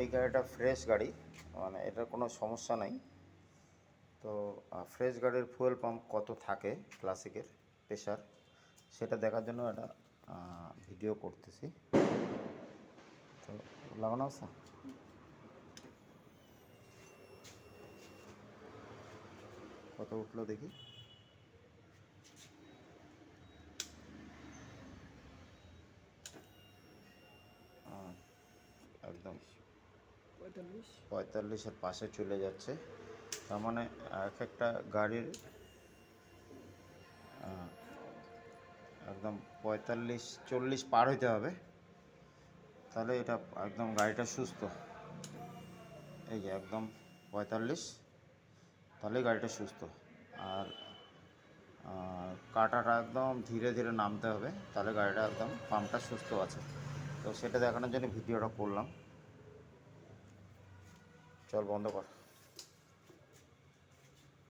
এই গাড়িটা ফ্রেশ গাড়ি, মানে এটার কোনো সমস্যা নাই। তো ফ্রেশ গাড়ির ফুয়েল পাম্প কত থাকে ক্লাসিকের প্রেশার, সেটা দেখার জন্য একটা ভিডিও করতেছি। তো লাগানো আছে, কত উঠলো দেখি। একদম 45-এর পাশে চলে যাচ্ছে। তার মানে এক একটা গাড়ির একদম 45-40 পার হইতে হবে, তাহলে এটা একদম গাড়িটা সুস্থ। এই যে একদম 45, তাহলে গাড়িটা সুস্থ। আর কাটাটা একদম ধীরে ধীরে নামতে হবে, তাহলে গাড়িটা একদম পাম্পটা সুস্থ আছে। তো সেটা দেখানোর জন্য ভিডিওটা করলাম। চল বন্ধ কর।